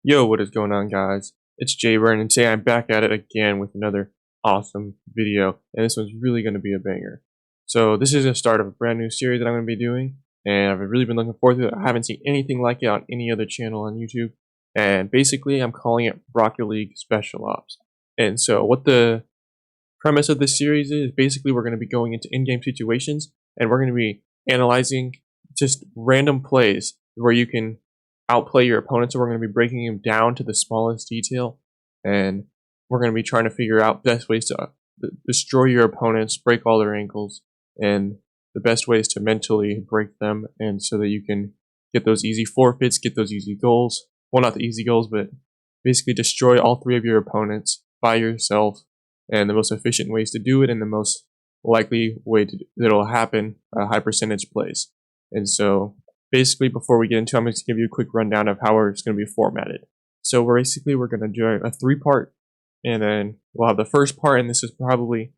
Yo, what is going on, guys? It's Jay Byrne, and today I'm back at it again with another awesome video, and this one's really going to be a banger. So this is the start of a brand new series that I'm going to be doing, and I've really been looking forward to it. I haven't seen anything like it on any other channel on YouTube, and basically I'm calling it Rocket League Special Ops. And so what the premise of this series is, basically we're going to be going into in-game situations, and we're going to be analyzing just random plays where you can outplay your opponents. So we're going to be breaking them down to the smallest detail, and we're going to be trying to figure out best ways to destroy your opponents, break all their ankles, and the best ways to mentally break them, and so that you can get those easy forfeits, get those easy goals. Well, not the easy goals, but basically destroy all three of your opponents by yourself, and the most efficient ways to do it, and the most likely way that'll happen, high percentage plays. And so basically, before we get into it, I'm going to give you a quick rundown of how it's going to be formatted. So we're going to do a three-part, and then we'll have the first part, and this is probably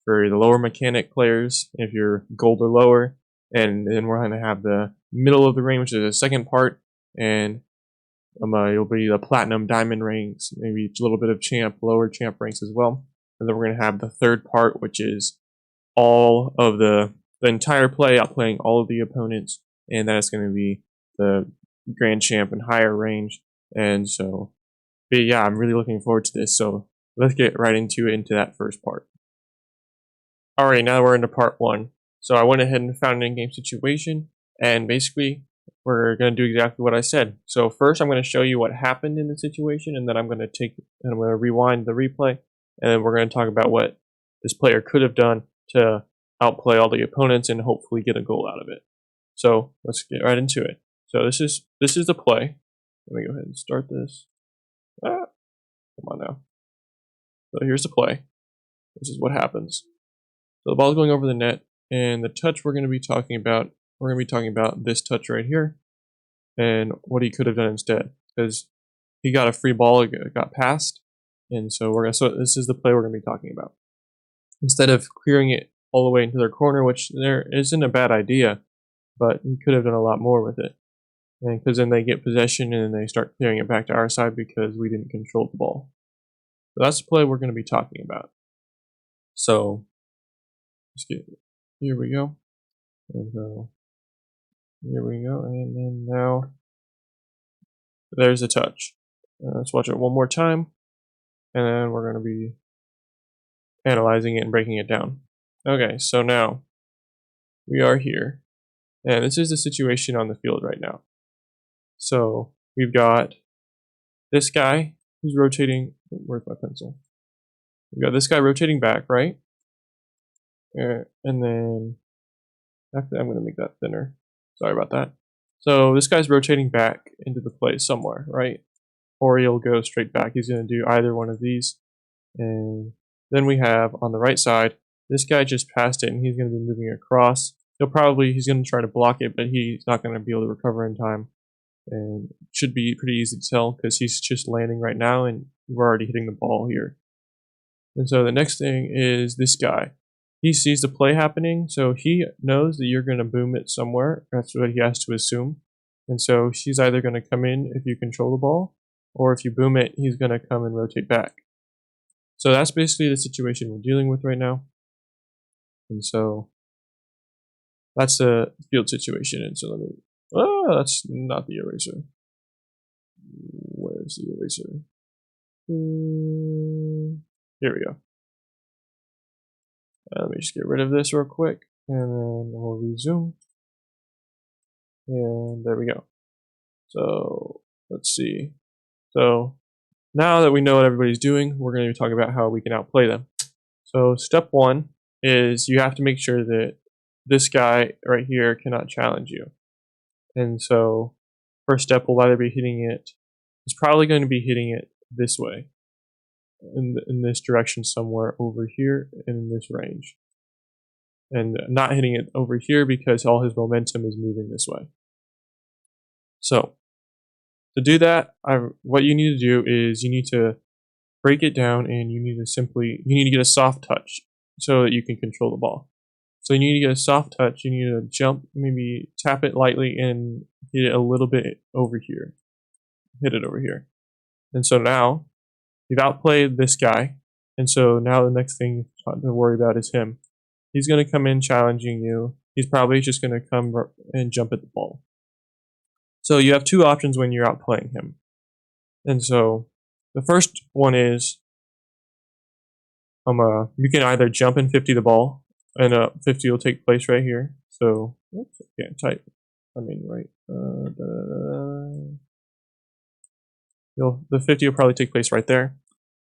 for the lower mechanic players, if you're gold or lower, and then we're going to have the middle of the range, which is the second part, and it'll be the platinum, diamond ranks, maybe a little bit of lower champ ranks as well. And then we're going to have the third part, which is all of the entire play, outplaying all of the opponents, and that is going to be the grand champ and higher range. And so, but yeah, I'm really looking forward to this. So let's get right into that first part. Alright, now we're into part one. So I went ahead and found an in-game situation, and basically we're going to do exactly what I said. So first I'm going to show you what happened in the situation, and then I'm going to rewind the replay, and then we're going to talk about what this player could have done to outplay all the opponents and hopefully get a goal out of it. So let's get right into it. So this is the play. Let me go ahead and start this. Come on now. So here's the play. This is what happens. So the ball's going over the net, and the touch we're going to be talking about. We're going to be talking about this touch right here, and what he could have done instead, because he got a free ball, it got passed, and so so this is the play we're going to be talking about. Instead of clearing it all the way into their corner, which there isn't a bad idea, but he could have done a lot more with it. And because then they get possession and then they start clearing it back to our side because we didn't control the ball. So that's the play we're going to be talking about. So here we go. And here we go. And then now there's a touch. Let's watch it one more time. And then we're going to be analyzing it and breaking it down. Okay, so now we are here. And this is the situation on the field right now. So we've got this guy who's rotating. Where's my pencil? We've got this guy rotating back, right? And then actually, I'm going to make that thinner. Sorry about that. So this guy's rotating back into the play somewhere, right? Or he'll go straight back. He's going to do either one of these. And then we have on the right side, this guy just passed it, and he's going to be moving across. He's going to try to block it, but he's not going to be able to recover in time. And it should be pretty easy to tell because he's just landing right now, and we're already hitting the ball here. And so the next thing is this guy. He sees the play happening, so he knows that you're going to boom it somewhere. That's what he has to assume. And so he's either going to come in if you control the ball, or if you boom it, he's going to come and rotate back. So that's basically the situation we're dealing with right now. And so that's the field situation. And so that's not the eraser. Where's the eraser? Here we go. Let me just get rid of this real quick, and then we'll resume. And there we go. So let's see. So now that we know what everybody's doing, we're going to be talking about how we can outplay them. So step one is you have to make sure that this guy right here cannot challenge you. And so first step will either be hitting it. It's probably going to be hitting it this way, in this direction somewhere over here in this range, and not hitting it over here because all his momentum is moving this way. So to do that, what you need to do is you need to break it down, and you need to get a soft touch so that you can control the ball. So you need to get a soft touch. You need to jump, maybe tap it lightly and hit it a little bit over here. Hit it over here. And so now you've outplayed this guy. And so now the next thing to worry about is him. He's going to come in challenging you. He's probably just going to come and jump at the ball. So you have two options when you're outplaying him. And so the first one is you can either jump and 50 the ball, and 50 will take place right here. So, oops, I can't type. I mean, right. The 50 will probably take place right there.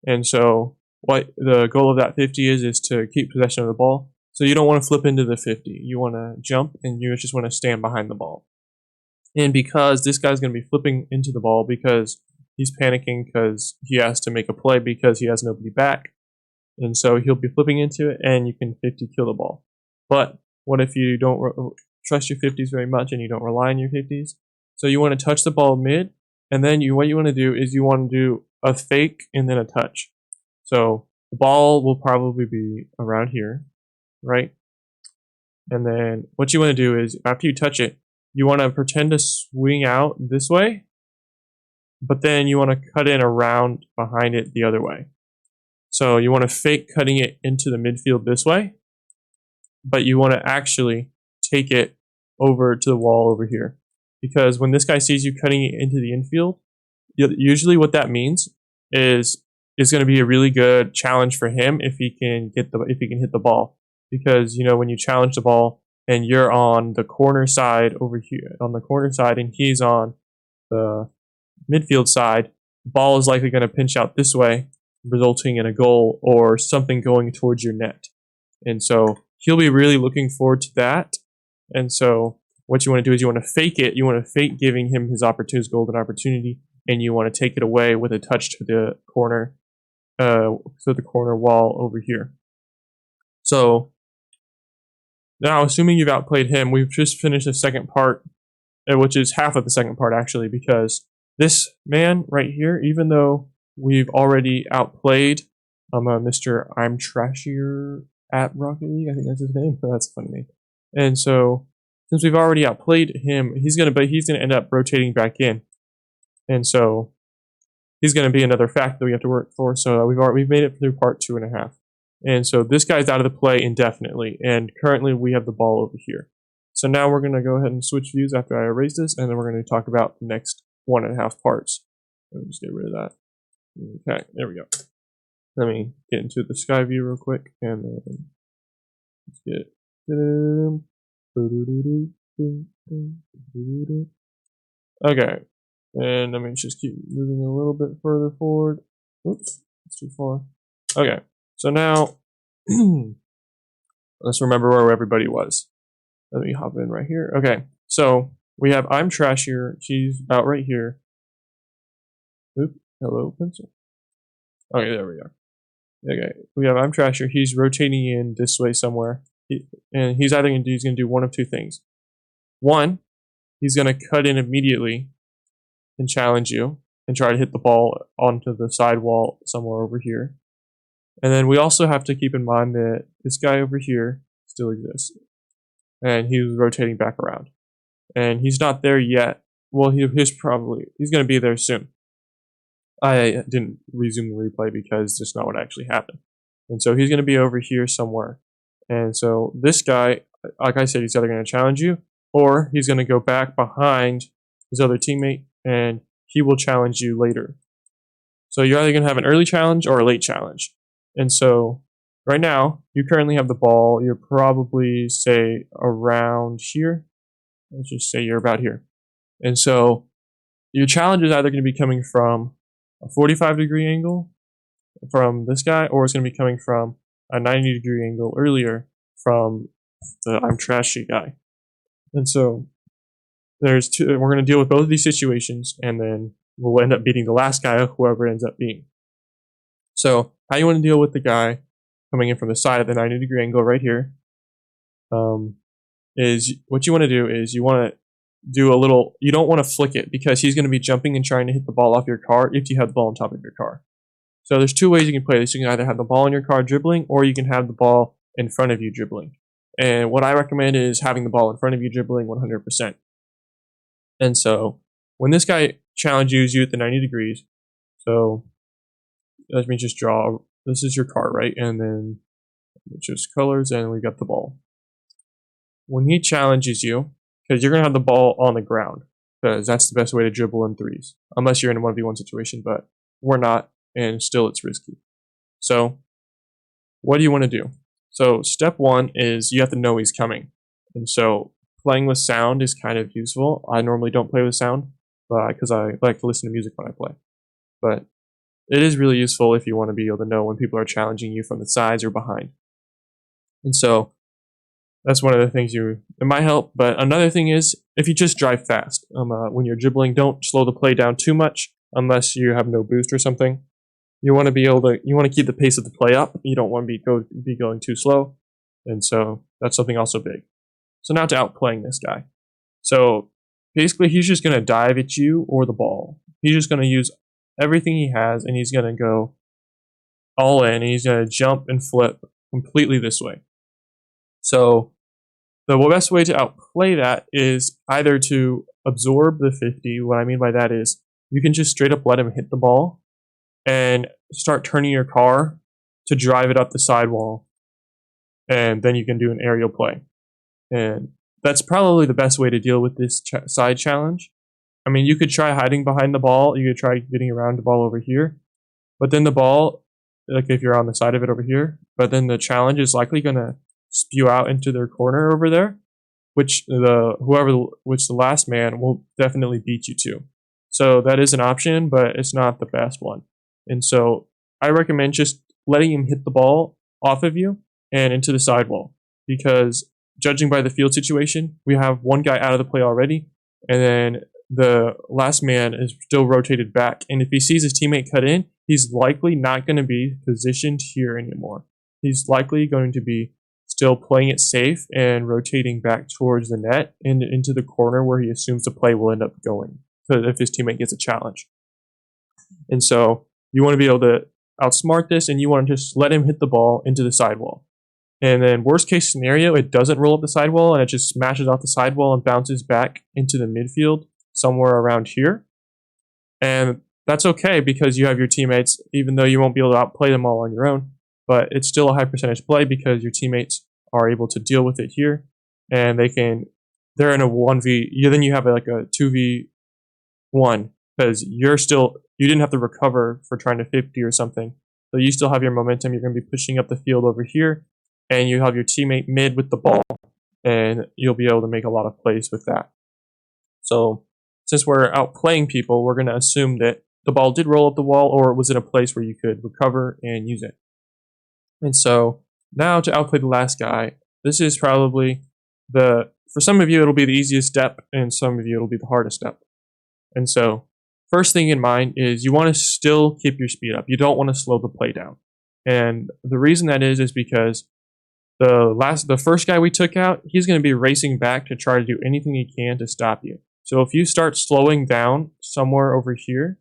And so what the goal of that 50 is to keep possession of the ball. So you don't want to flip into the 50. You want to jump, and you just want to stand behind the ball. And because this guy's going to be flipping into the ball because he's panicking because he has to make a play because he has nobody back. And so he'll be flipping into it, and you can 50 kill the ball. But what if you don't trust your 50s very much and you don't rely on your 50s? So you want to touch the ball mid, and then what you want to do is you want to do a fake and then a touch. So the ball will probably be around here, right? And then what you want to do is after you touch it, you want to pretend to swing out this way, but then you want to cut in around behind it the other way. So you want to fake cutting it into the midfield this way, but you want to actually take it over to the wall over here. Because when this guy sees you cutting it into the infield, usually what that means is going to be a really good challenge for him if he can hit the ball. Because when you challenge the ball and you're on the corner side over here, on the corner side, and he's on the midfield side, the ball is likely going to pinch out this way, resulting in a goal or something going towards your net. And so he'll be really looking forward to that. And so what you want to do is you want to fake it. You want to fake giving him his golden opportunity, and you want to take it away with a touch to the corner, wall over here. So now, assuming you've outplayed him, we've just finished the second part, which is half of the second part actually, because this man right here, even though we've already outplayed Mr. I'm Trashier at Rocket League, I think that's his name. That's a funny name. And so since we've already outplayed him, he's gonna end up rotating back in, and so he's gonna be another fact that we have to work for. So we've made it through part 2.5, and so this guy's out of the play indefinitely, and currently we have the ball over here. So now we're gonna go ahead and switch views after I erase this, and then we're gonna talk about the next 1.5 parts. Let me just get rid of that. Okay, there we go. Let me get into the sky view real quick, and then let's get. Okay, and let me just keep moving a little bit further forward. Oops, it's too far. Okay, so now let's remember where everybody was. Let me hop in right here. Okay, so we have I'm Trashier. She's out right here. Oop, hello, pencil. Okay, there we go. Okay, we have I'm Trashier. He's rotating in this way somewhere. And he's going to do one of two things. One, he's going to cut in immediately and challenge you and try to hit the ball onto the side wall somewhere over here. And then we also have to keep in mind that this guy over here still exists. And he's rotating back around. And he's not there yet. Well, he's going to be there soon. I didn't resume the replay because that's not what actually happened. And so he's going to be over here somewhere. And so this guy, like I said, he's either going to challenge you or he's going to go back behind his other teammate and he will challenge you later. So you're either going to have an early challenge or a late challenge. And so right now, you currently have the ball. You're probably, say, around here. Let's just say you're about here. And so your challenge is either going to be coming from a 45-degree angle from this guy, or it's going to be coming from a 90-degree angle earlier from the I'm Trashy guy. And so we're going to deal with both of these situations, and then we'll end up beating the last guy, whoever it ends up being. So how you want to deal with the guy coming in from the side of the 90-degree angle right here is what you want to do is you want to do a little, you don't want to flick it because he's going to be jumping and trying to hit the ball off your car if you have the ball on top of your car. So there's two ways you can play this. You can either have the ball in your car dribbling, or you can have the ball in front of you dribbling. And what I recommend is having the ball in front of you dribbling 100%. And so when this guy challenges you at the 90 degrees, So let me just draw. This is your card, right? And then just colors, and we got the ball. When he challenges you, because you're gonna have the ball on the ground, because that's the best way to dribble in threes, unless you're in a 1v1 situation. But we're not, and still it's risky. So what do you want to do? So step one is you have to know he's coming, and so playing with sound is kind of useful. I normally don't play with sound, because I like to listen to music when I play. But it is really useful if you want to be able to know when people are challenging you from the sides or behind. And so that's one of the things it might help. But another thing is if you just drive fast, when you're dribbling, don't slow the play down too much unless you have no boost or something. You want to keep the pace of the play up. You don't want to be going too slow, and so that's something also big. So now to outplaying this guy. So basically, he's just gonna dive at you or the ball. He's just gonna use everything he has, and he's gonna go all in, and he's gonna jump and flip completely this way. So the best way to outplay that is either to absorb the 50. What I mean by that is you can just straight up let him hit the ball and start turning your car to drive it up the sidewall, and then you can do an aerial play. And that's probably the best way to deal with this side challenge. I mean, you could try hiding behind the ball, you could try getting around the ball over here, but then the ball, like if you're on the side of it over here, but then the challenge is likely going to spew out into their corner over there, which the last man will definitely beat you to. So that is an option, but it's not the best one. And so I recommend just letting him hit the ball off of you and into the sidewall, because judging by the field situation, we have one guy out of the play already, and then the last man is still rotated back. And if he sees his teammate cut in, he's likely not going to be positioned here anymore. He's likely going to be still playing it safe and rotating back towards the net and into the corner where he assumes the play will end up going, if his teammate gets a challenge. And so you want to be able to outsmart this, and you want to just let him hit the ball into the sidewall. And then worst case scenario, it doesn't roll up the sidewall and it just smashes off the sidewall and bounces back into the midfield somewhere around here. And that's okay, because you have your teammates, even though you won't be able to outplay them all on your own, but it's still a high percentage play because your teammates are able to deal with it here, and they're in a 1v, then you have like a 2v1, because you didn't have to recover for trying to 50 or something. So you still have your momentum, you're going to be pushing up the field over here, and you have your teammate mid with the ball, and you'll be able to make a lot of plays with that. So since we're outplaying people, we're going to assume that the ball did roll up the wall, or it was in a place where you could recover and use it. And so now to outplay the last guy, this is probably for some of you it'll be the easiest step, and some of you it'll be the hardest step. And so first thing in mind is you want to still keep your speed up. You don't want to slow the play down. And the reason that is because the first guy we took out, he's going to be racing back to try to do anything he can to stop you. So if you start slowing down somewhere over here,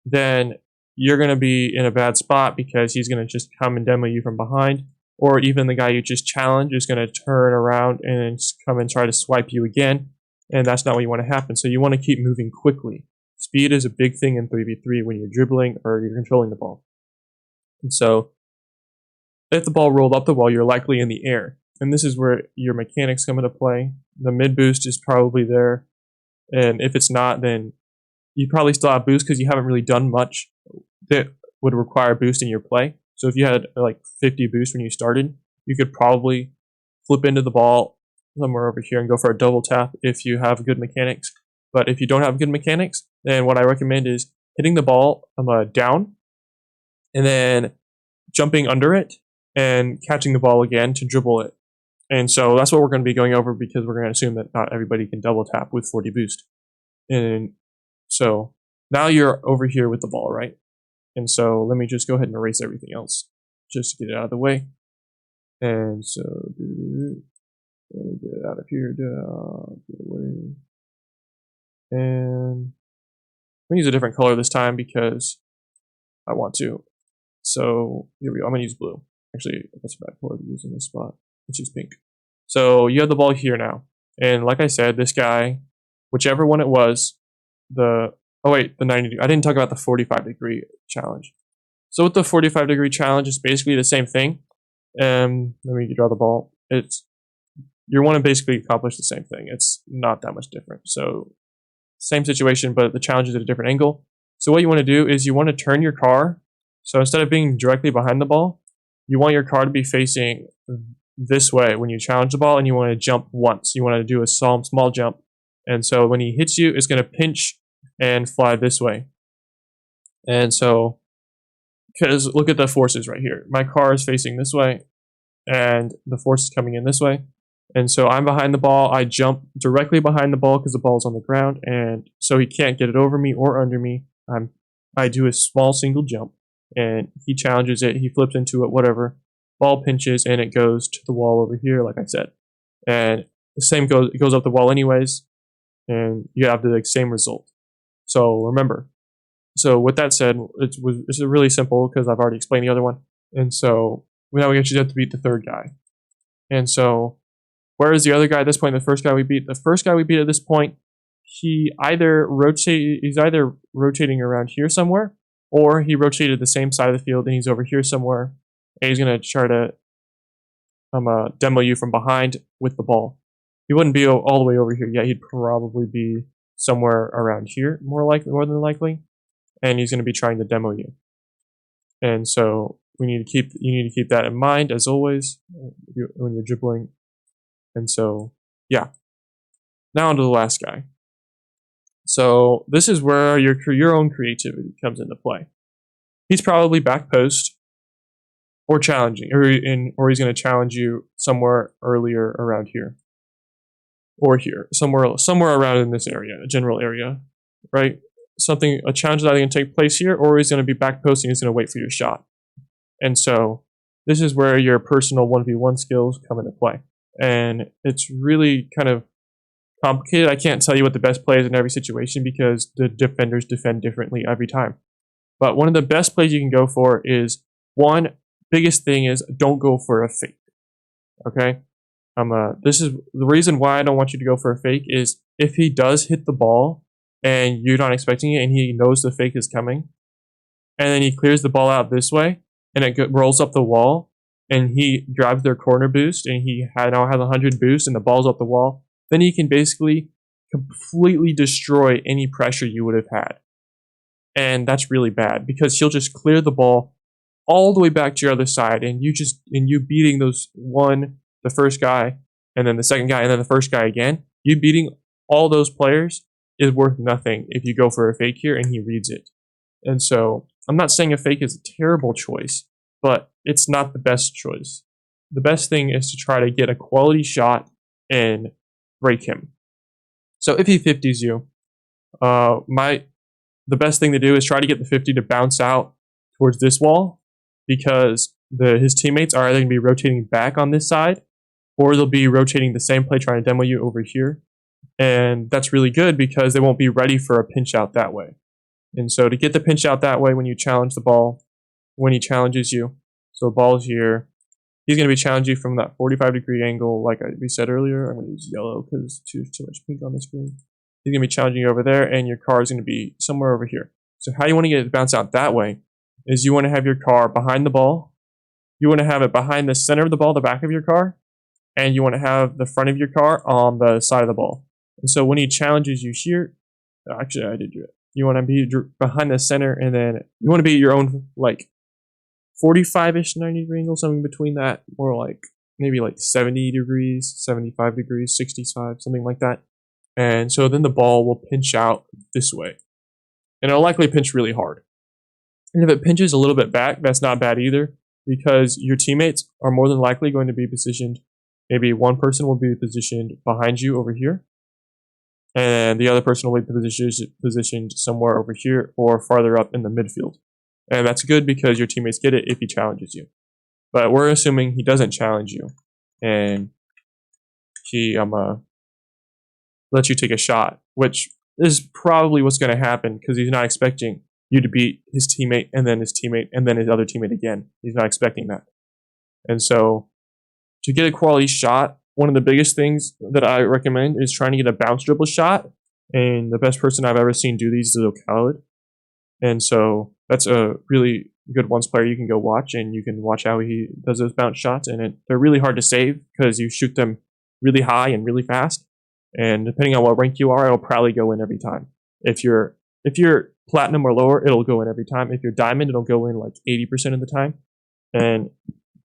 then you're going to be in a bad spot, because he's going to just come and demo you from behind, or even the guy you just challenged is going to turn around and come and try to swipe you again, and that's not what you want to happen. So you want to keep moving quickly. Speed is a big thing in 3v3 when you're dribbling or you're controlling the ball. And so if the ball rolled up the wall, you're likely in the air, and this is where your mechanics come into play. The mid boost is probably there, and if it's not, then you probably still have boost because you haven't really done much that would require boost in your play. So if you had like 50 boost when you started, you could probably flip into the ball somewhere over here and go for a double tap if you have good mechanics. But if you don't have good mechanics, then what I recommend is hitting the ball down and then jumping under it and catching the ball again to dribble it. And so that's what we're going to be going over, because we're going to assume that not everybody can double tap with 40 boost. And so now you're over here with the ball, right? And so let me just go ahead and erase everything else just to get it out of the way. And so get it out of here, get away. And I'm going to use a different color this time because I want to. So here we go. I'm going to use blue. Actually, that's a bad color to use in this spot. Let's use pink. So you have the ball here now. And like I said, this guy, whichever one it was, the Oh wait, the 90 degree. I didn't talk about the 45-degree challenge. So with the 45-degree challenge, it's basically the same thing. Let me draw the ball. You want to basically accomplish the same thing. It's not that much different. So same situation, but the challenge is at a different angle. So what you want to do is you want to turn your car. So instead of being directly behind the ball, you want your car to be facing this way when you challenge the ball, and you want to jump once. You want to do a small jump. And so when he hits you, it's going to pinch and fly this way. And so, because look at the forces right here. My car is facing this way, and the force is coming in this way. And so I'm behind the ball. I jump directly behind the ball because the ball is on the ground, and so he can't get it over me or under me. I do a small single jump, and he challenges it. He flips into it, whatever. Ball pinches, and it goes to the wall over here, like I said. And the same it goes up the wall anyways, and you have the same result. So remember. So with that said, it's really simple because I've already explained the other one. And so now we actually have to beat the third guy. And so where is the other guy at this point? The first guy we beat. The first guy we beat at this point, he's either rotating around here somewhere, or he rotated the same side of the field and he's over here somewhere. And he's gonna try to demo you from behind with the ball. He wouldn't be all the way over here yet. He'd probably be somewhere around here, more than likely. And he's going to be trying to demo you. And so you need to keep that in mind as always when you're dribbling. And so, yeah. Now on to the last guy. So this is where your own creativity comes into play. He's probably back post or challenging, or he's going to challenge you somewhere earlier around here, or here, somewhere around in this area, a general area, right? A challenge that is going to take place here, or he's going to be back posting. He's going to wait for your shot. And so this is where your personal 1v1 skills come into play. And it's really kind of complicated. I can't tell you what the best play is in every situation because the defenders defend differently every time. But one of the best plays you can go for is, biggest thing is don't go for a fake. Okay? This is the reason why I don't want you to go for a fake is if he does hit the ball and you're not expecting it and he knows the fake is coming, and then he clears the ball out this way and it rolls up the wall and he grabs their corner boost and he now has 100 boost and the ball's up the wall, then he can basically completely destroy any pressure you would have had. And that's really bad because he'll just clear the ball all the way back to your other side, and you beating the first guy and then the second guy and then the first guy again, you beating all those players is worth nothing if you go for a fake here and he reads it. And so I'm not saying a fake is a terrible choice, but it's not the best choice. The best thing is to try to get a quality shot and break him. So if he 50s you, the best thing to do is try to get the 50 to bounce out towards this wall, because his teammates are either going to be rotating back on this side, or they'll be rotating the same play trying to demo you over here. And that's really good because they won't be ready for a pinch out that way. And so to get the pinch out that way when you challenge the ball, when he challenges you, so the ball is here, he's going to be challenging you from that 45-degree angle like we said earlier. I'm going to use yellow because there's too much pink on the screen. He's going to be challenging you over there, and your car is going to be somewhere over here. So how you want to get it to bounce out that way is you want to have your car behind the ball. You want to have it behind the center of the ball, the back of your car, and you want to have the front of your car on the side of the ball. And so when he challenges you here, actually I did do it. You want to be behind the center, and then you want to be your own like 45-ish 90-degree angle, something between that, or like maybe like 70 degrees, 75 degrees, 65, something like that. And so then the ball will pinch out this way, and it'll likely pinch really hard. And if it pinches a little bit back, that's not bad either, because your teammates are more than likely going to be positioned. Maybe one person will be positioned behind you over here, and the other person will be positioned somewhere over here or farther up in the midfield. And that's good because your teammates get it if he challenges you. But we're assuming he doesn't challenge you, and he lets you take a shot, which is probably what's going to happen because he's not expecting you to beat his teammate and then his teammate and then his other teammate again. He's not expecting that. And so to get a quality shot, one of the biggest things that I recommend is trying to get a bounce dribble shot and the best person I've ever seen do these is Khaled. And so that's a really good once player you can go watch, and you can watch how he does those bounce shots. And they're really hard to save because you shoot them really high and really fast. And depending on what rank you are, it'll probably go in every time. If you're platinum or lower, it'll go in every time. If you're diamond, it'll go in like 80% of the time. And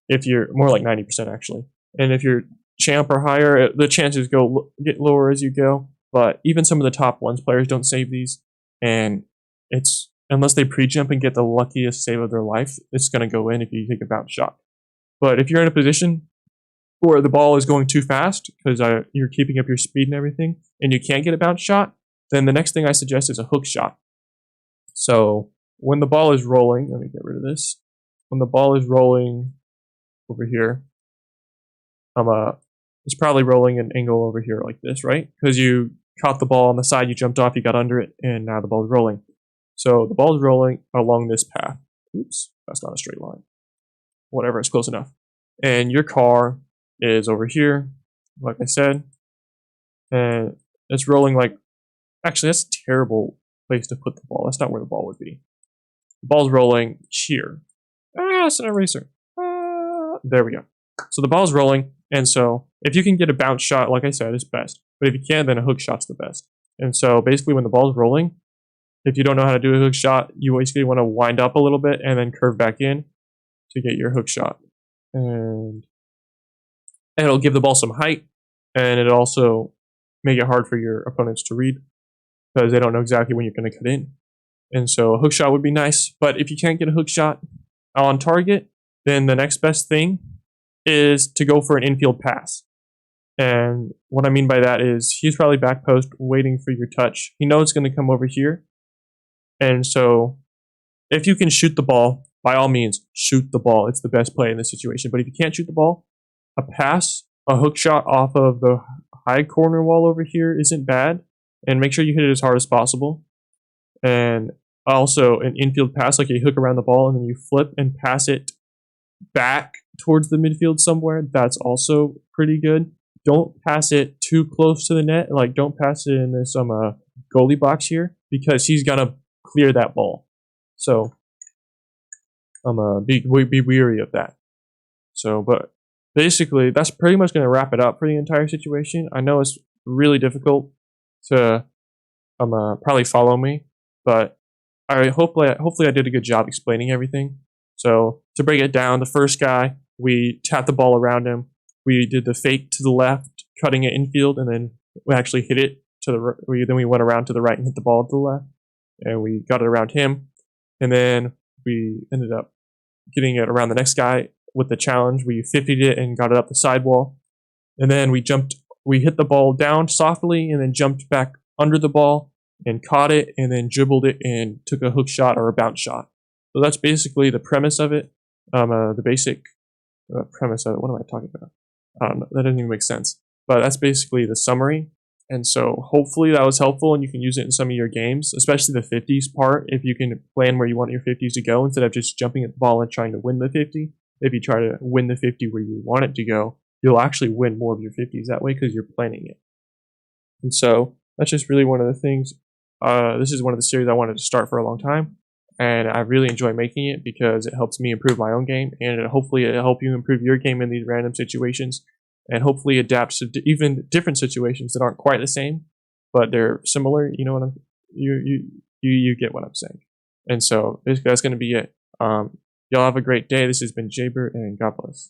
if you're more like 90% actually. And if you're champ or higher, the chances get lower as you go. But even some of the top ones players don't save these, and it's unless they pre-jump and get the luckiest save of their life, it's going to go in if you take a bounce shot. But if you're in a position where the ball is going too fast because you're keeping up your speed and everything, and you can't get a bounce shot, then the next thing I suggest is a hook shot. So when the ball is rolling, let me get rid of this. When the ball is rolling over here, it's probably rolling an angle over here like this, right? Because you caught the ball on the side, you jumped off, you got under it, and now the ball is rolling. So the ball is rolling along this path. Oops, that's not a straight line. Whatever, it's close enough. And your car is over here, like I said, and it's rolling like, actually that's a terrible place to put the ball. That's not where the ball would be. The ball's rolling here. It's an eraser. There we go. So the ball's rolling, and so if you can get a bounce shot, like I said, it's best. But if you can't, then a hook shot's the best. And so basically when the ball's rolling, if you don't know how to do a hook shot, you basically want to wind up a little bit and then curve back in to get your hook shot. And it'll give the ball some height, and it'll also make it hard for your opponents to read because they don't know exactly when you're going to cut in. And so a hook shot would be nice, but if you can't get a hook shot on target, then the next best thing is to go for an infield pass. And what I mean by that is he's probably back post waiting for your touch. He knows it's going to come over here. And so if you can shoot the ball, by all means, shoot the ball. It's the best play in this situation. But if you can't shoot the ball, a pass, a hook shot off of the high corner wall over here isn't bad. And make sure you hit it as hard as possible. And also an infield pass, like you hook around the ball and then you flip and pass it back towards the midfield somewhere. That's also pretty good. Don't pass it too close to the net. Like, don't pass it in this goalie box here because he's gonna clear that ball. So be weary of that. So, but basically, that's pretty much gonna wrap it up for the entire situation. I know it's really difficult to probably follow me, but hopefully I did a good job explaining everything. So to break it down, the first guy, we tapped the ball around him. We did the fake to the left, cutting it infield, and then we actually hit it to the right. Then we went around to the right and hit the ball to the left, and we got it around him. And then we ended up getting it around the next guy with the challenge. We 50'd it and got it up the sidewall. And then we hit the ball down softly and then jumped back under the ball and caught it and then dribbled it and took a hook shot or a bounce shot. So that's basically the premise of it. The basic premise of it. What am I talking about? That doesn't even make sense. But that's basically the summary. And so hopefully that was helpful and you can use it in some of your games, especially the 50s part. If you can plan where you want your 50s to go instead of just jumping at the ball and trying to win the 50. If you try to win the 50 where you want it to go, you'll actually win more of your 50s that way because you're planning it. And so that's just really one of the things. This is one of the series I wanted to start for a long time. And I really enjoy making it because it helps me improve my own game, and hopefully it'll help you improve your game in these random situations, and hopefully adapt to even different situations that aren't quite the same, but they're similar. You know what you get what I'm saying. And so that's going to be it. Y'all have a great day. This has been Jaybird, and God bless.